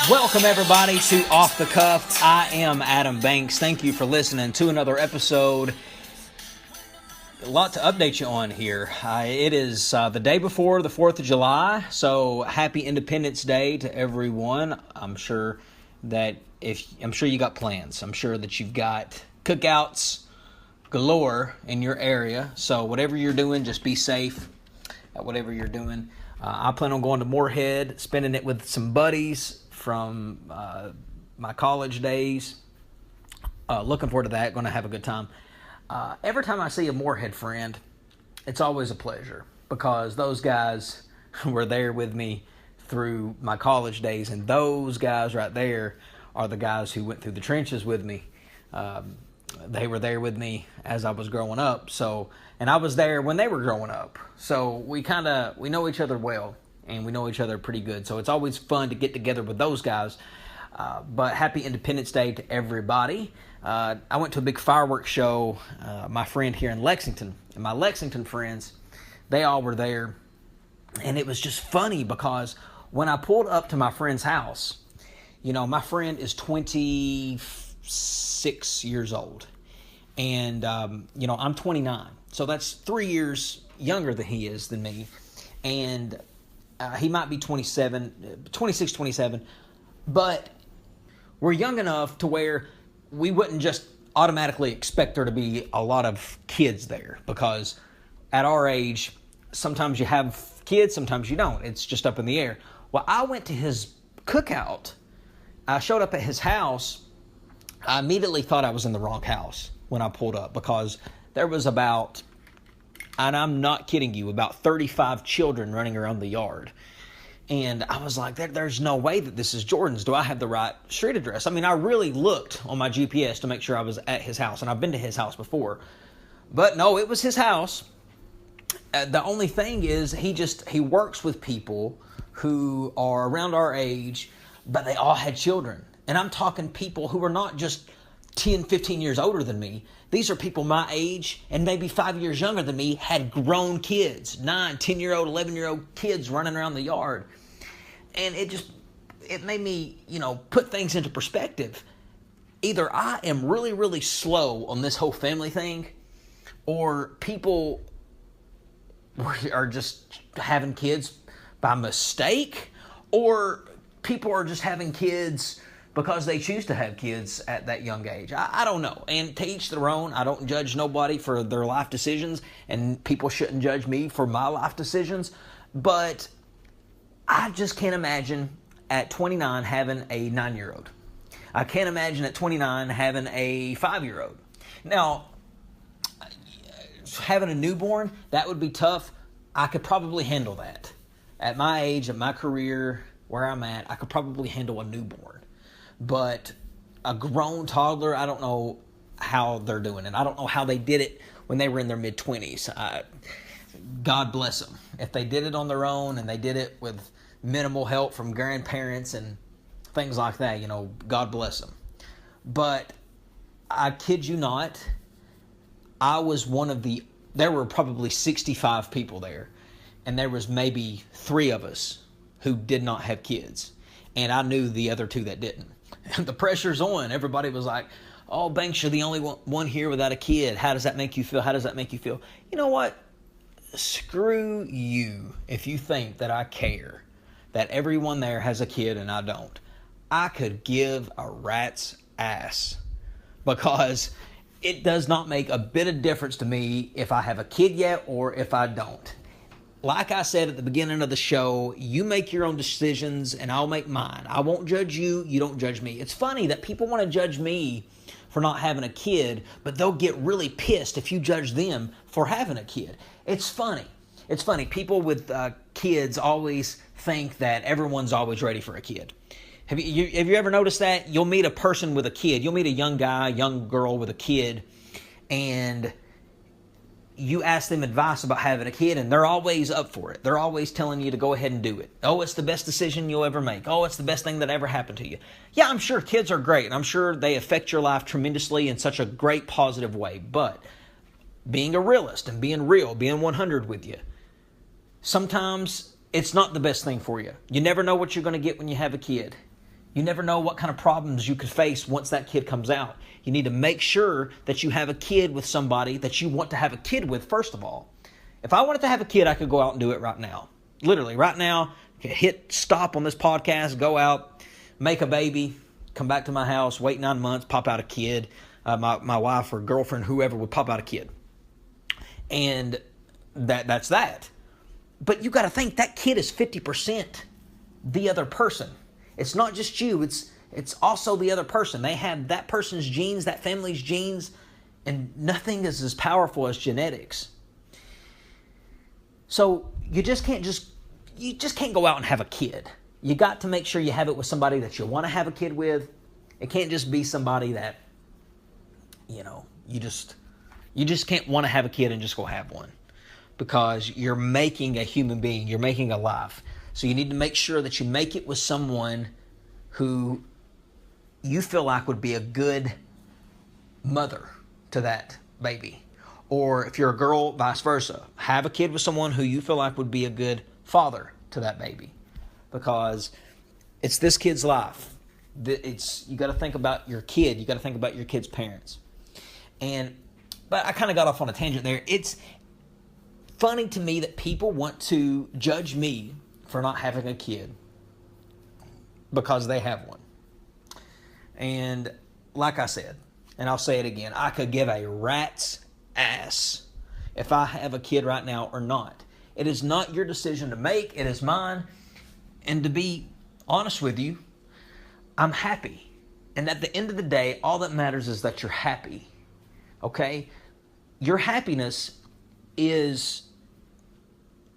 Welcome, everybody, to Off the Cuff. I am Adam Banks. Thank you for listening to another episode. A lot to update you on here. It is the day before the 4th of July, so happy Independence Day to everyone. I'm sure you got plans. I'm sure that you've got cookouts galore in your area. So whatever you're doing, just be safe at whatever you're doing. I plan on going to Moorhead, spending it with some buddies from my college days. Looking forward to that. Going to have a good time. Every time I see a Moorhead friend, it's always a pleasure because those guys were there with me through my college days, and those guys right there are the guys who went through the trenches with me. They were there with me as I was growing up, and I was there when they were growing up. So we know each other well, and we know each other pretty good. So it's always fun to get together with those guys. But happy Independence Day to everybody. I went to a big fireworks show, my friend here in Lexington, and my Lexington friends, they all were there. And it was just funny because when I pulled up to my friend's house, my friend is 26 years old. And, I'm 29. So that's 3 years younger than he is than me. And he might be 26, 27. But we're young enough to where we wouldn't just automatically expect there to be a lot of kids there, because at our age, sometimes you have kids, sometimes you don't. It's just up in the air. Well, I went to his cookout. I showed up at his house. I immediately thought I was in the wrong house when I pulled up, because there was about, and I'm not kidding you, about 35 children running around the yard. And I was like, there's no way that this is Jordan's. Do I have the right street address? I mean, I really looked on my GPS to make sure I was at his house, and I've been to his house before. But no, it was his house. The only thing is he works with people who are around our age, but they all had children. And I'm talking people who are not just 10, 15 years older than me. These are people my age and maybe 5 years younger than me, had grown kids, 9, 10-year-old, 11-year-old kids running around the yard. And it made me, put things into perspective. Either I am really, really slow on this whole family thing, or people are just having kids by mistake, or people are just having kids because they choose to have kids at that young age. I don't know. And to each their own. I don't judge nobody for their life decisions, and people shouldn't judge me for my life decisions. But I just can't imagine at 29 having a 9-year-old. I can't imagine at 29 having a 5-year-old. Now, having a newborn, that would be tough. I could probably handle that. At my age, at my career, where I'm at, I could probably handle a newborn. But a grown toddler, I don't know how they're doing it. I don't know how they did it when they were in their mid-20s. God bless them. If they did it on their own and they did it with minimal help from grandparents and things like that, God bless them. But I kid you not, I was there were probably 65 people there, and there was maybe 3 of us who did not have kids. And I knew the other 2 that didn't. And the pressure's on. Everybody was like, oh, Banks, you're the only one here without a kid. How does that make you feel? How does that make you feel? You know what? Screw you if you think that I care that everyone there has a kid and I don't. I could give a rat's ass, because it does not make a bit of difference to me if I have a kid yet or if I don't. Like I said at the beginning of the show, you make your own decisions and I'll make mine. I won't judge you, you don't judge me. It's funny that people want to judge me for not having a kid, but they'll get really pissed if you judge them for having a kid. It's funny. It's funny. People with kids always think that everyone's always ready for a kid. Have you ever noticed that? You'll meet a person with a kid. You'll meet a young guy, young girl with a kid, and you ask them advice about having a kid, and they're always up for it. They're always telling you to go ahead and do it. Oh, it's the best decision you'll ever make. Oh, it's the best thing that ever happened to you. Yeah, I'm sure kids are great, and I'm sure they affect your life tremendously in such a great positive way. But being a realist and being real, being 100 with you, sometimes it's not the best thing for you. You never know what you're going to get when you have a kid. You never know what kind of problems you could face once that kid comes out. You need to make sure that you have a kid with somebody that you want to have a kid with, first of all. If I wanted to have a kid, I could go out and do it right now. Literally, right now, hit stop on this podcast, go out, make a baby, come back to my house, wait 9 months, pop out a kid. My wife or girlfriend, whoever, would pop out a kid. And that's that. But you got to think that kid is 50% the other person. It's not just you, it's also the other person. They have that person's genes, that family's genes, and nothing is as powerful as genetics. So you just can't go out and have a kid. You got to make sure you have it with somebody that you want to have a kid with. It can't just be somebody that, you just can't want to have a kid and just go have one, because you're making a human being, you're making a life. So you need to make sure that you make it with someone who you feel like would be a good mother to that baby. Or if you're a girl, vice versa. Have a kid with someone who you feel like would be a good father to that baby. Because it's this kid's life. You got to think about your kid. You got to think about your kid's parents. But I kind of got off on a tangent there. It's funny to me that people want to judge me for not having a kid because they have one. And like I said, and I'll say it again, I could give a rat's ass if I have a kid right now or not. It is not your decision to make. It is mine. And to be honest with you, I'm happy. And at the end of the day, all that matters is that you're happy. Okay? Your happiness is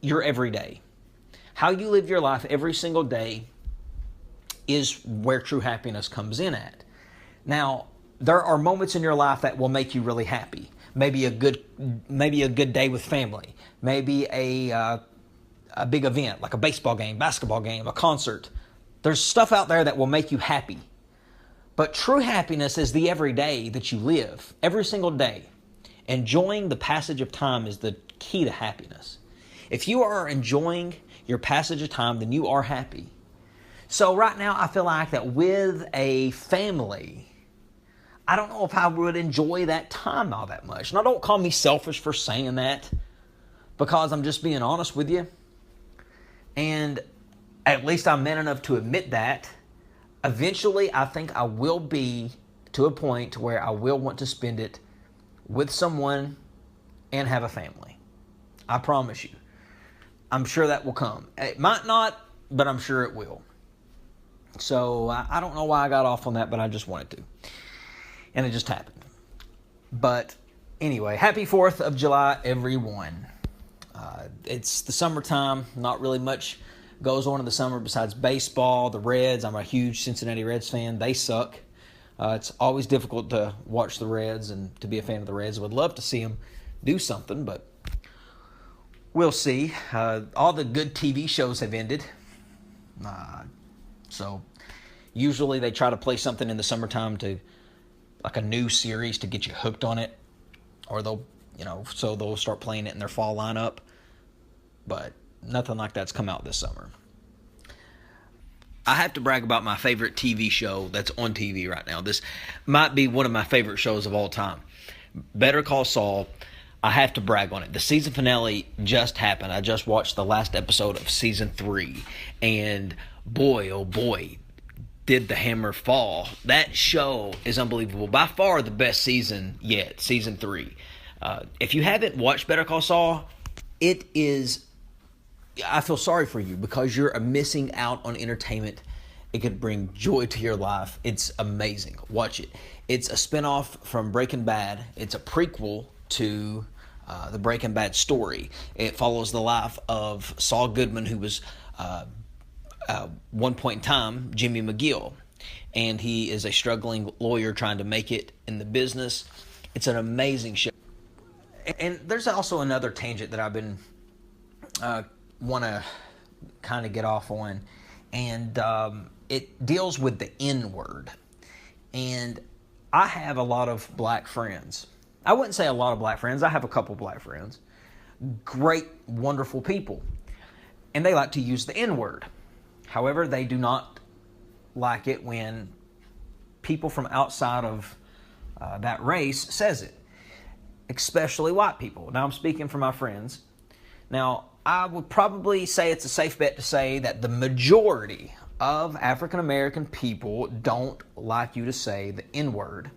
your everyday. How you live your life every single day is where true happiness comes in at. Now, there are moments in your life that will make you really happy. Maybe a good day with family. Maybe a big event like a baseball game, basketball game, a concert. There's stuff out there that will make you happy. But true happiness is the everyday that you live, every single day. Enjoying the passage of time is the key to happiness. If you are enjoying your passage of time, then you are happy. So right now, I feel like that with a family, I don't know if I would enjoy that time all that much. Now, don't call me selfish for saying that, because I'm just being honest with you. And at least I'm man enough to admit that. Eventually, I think I will be to a point where I will want to spend it with someone and have a family. I promise you. I'm sure that will come. It might not, but I'm sure it will. So I don't know why I got off on that, but I just wanted to. And it just happened. But anyway, happy 4th of July, everyone. It's the summertime. Not really much goes on in the summer besides baseball, the Reds. I'm a huge Cincinnati Reds fan. They suck. It's always difficult to watch the Reds and to be a fan of the Reds. I would love to see them do something, but we'll see. All the good TV shows have ended. So usually they try to play something in the summertime like a new series to get you hooked on it. Or they'll start playing it in their fall lineup. But nothing like that's come out this summer. I have to brag about my favorite TV show that's on TV right now. This might be one of my favorite shows of all time. Better Call Saul. I have to brag on it. The season finale just happened. I just watched the last episode of season 3. And boy, oh boy, did the hammer fall. That show is unbelievable. By far the best season yet, season 3. If you haven't watched Better Call Saul, it is... I feel sorry for you because you're missing out on entertainment. It could bring joy to your life. It's amazing. Watch it. It's a spinoff from Breaking Bad. It's a prequel to the Breaking Bad story. It follows the life of Saul Goodman, who was one point in time Jimmy McGill, and he is a struggling lawyer trying to make it in the business. It's an amazing show. And there's also another tangent that I've been want to kind of get off on, and it deals with the N-word. And I have a lot of black friends. I wouldn't say a lot of black friends. I have a couple black friends. Great, wonderful people. And they like to use the N-word. However, they do not like it when people from outside of that race says it, especially white people. Now, I'm speaking for my friends. Now, I would probably say it's a safe bet to say that the majority of African American people don't like you to say the N-word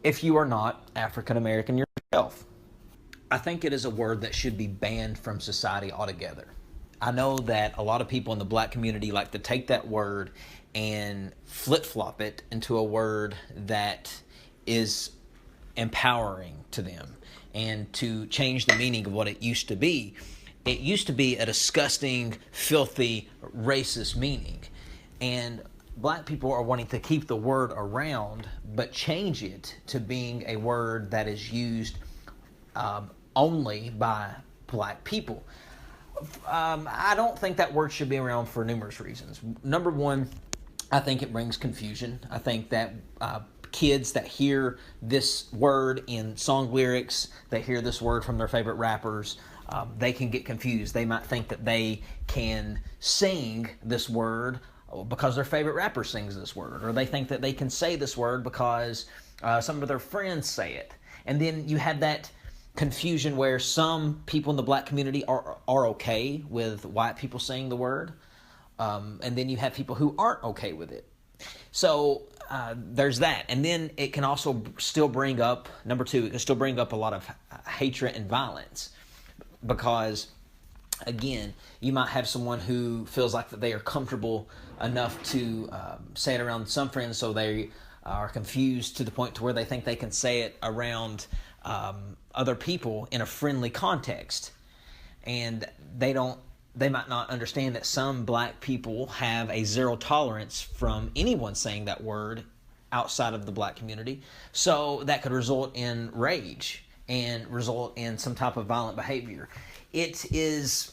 if you are not African American yourself. I think it is a word that should be banned from society altogether. I know that a lot of people in the black community like to take that word and flip-flop it into a word that is empowering to them and to change the meaning of what it used to be. It used to be a disgusting, filthy, racist meaning. And black people are wanting to keep the word around, but change it to being a word that is used only by black people. I don't think that word should be around for numerous reasons. Number one, I think it brings confusion. I think that kids that hear this word in song lyrics, that hear this word from their favorite rappers, they can get confused. They might think that they can sing this word because their favorite rapper sings this word, or they think that they can say this word because some of their friends say it. And then you have that confusion where some people in the black community are okay with white people saying the word, and then you have people who aren't okay with it. So there's that. And then it can also still bring up, number two, it can still bring up a lot of hatred and violence, because again, you might have someone who feels like that they are comfortable enough to say it around some friends, so they are confused to the point to where they think they can say it around other people in a friendly context. And they might not understand that some black people have a zero tolerance from anyone saying that word outside of the black community. So that could result in rage and result in some type of violent behavior. It's just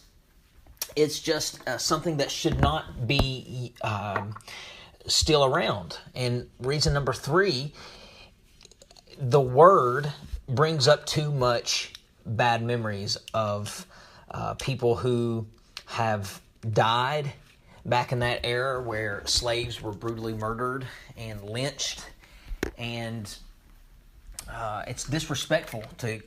something that should not be still around. And reason number three, the word brings up too much bad memories of people who have died back in that era where slaves were brutally murdered and lynched. And it's disrespectful to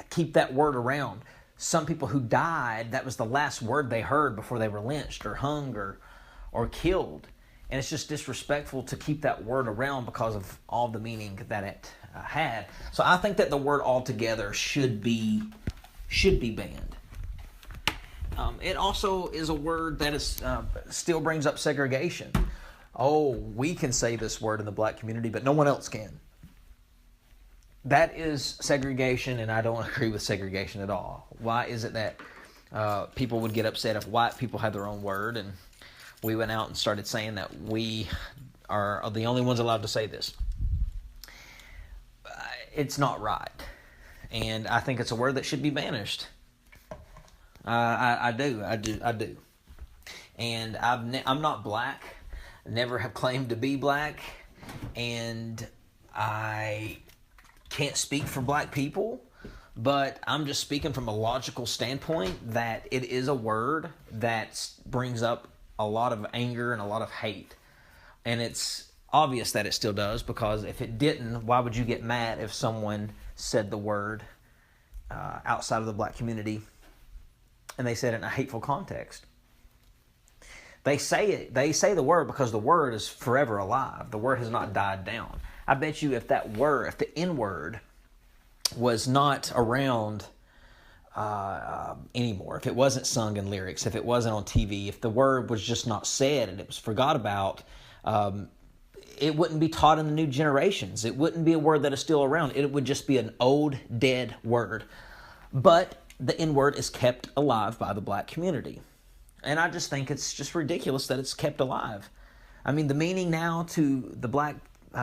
keep that word around. Some people who died, that was the last word they heard before they were lynched or hung or killed. And it's just disrespectful to keep that word around because of all the meaning that it had. So I think that the word altogether should be banned. It also is a word that is still brings up segregation. Oh, we can say this word in the black community, but no one else can. That is segregation, and I don't agree with segregation at all. Why is it that people would get upset if white people had their own word, and we went out and started saying that we are the only ones allowed to say this? It's not right, and I think it's a word that should be banished. I do. And I'm not black. Never have claimed to be black, and I can't speak for black people, but I'm just speaking from a logical standpoint that it is a word that brings up a lot of anger and a lot of hate. And it's obvious that it still does, because if it didn't, why would you get mad if someone said the word outside of the black community and they said it in a hateful context? They say the word because the word is forever alive. The word has not died down. I bet you if the N-word was not around anymore, if it wasn't sung in lyrics, if it wasn't on TV, if the word was just not said and it was forgot about, it wouldn't be taught in the new generations. It wouldn't be a word that is still around. It would just be an old, dead word. But the N-word is kept alive by the black community. And I just think it's just ridiculous that it's kept alive. I mean, the meaning now to the black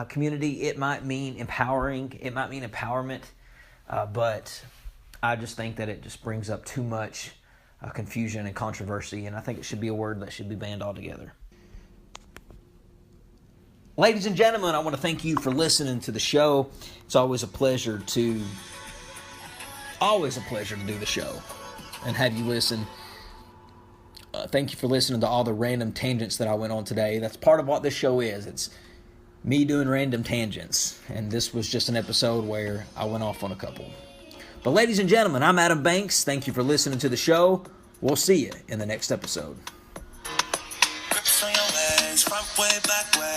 community, it might mean empowering, it might mean empowerment, but I just think that it just brings up too much confusion and controversy, and I think it should be a word that should be banned altogether. Ladies and gentlemen, I want to thank you for listening to the show. It's always a pleasure to do the show and have you listen. thank you for listening to all the random tangents that I went on today. That's part of what this show is. It's me doing random tangents. And this was just an episode where I went off on a couple. But ladies and gentlemen, I'm Adam Banks. Thank you for listening to the show. We'll see you in the next episode. Grips on your legs, front way, back way.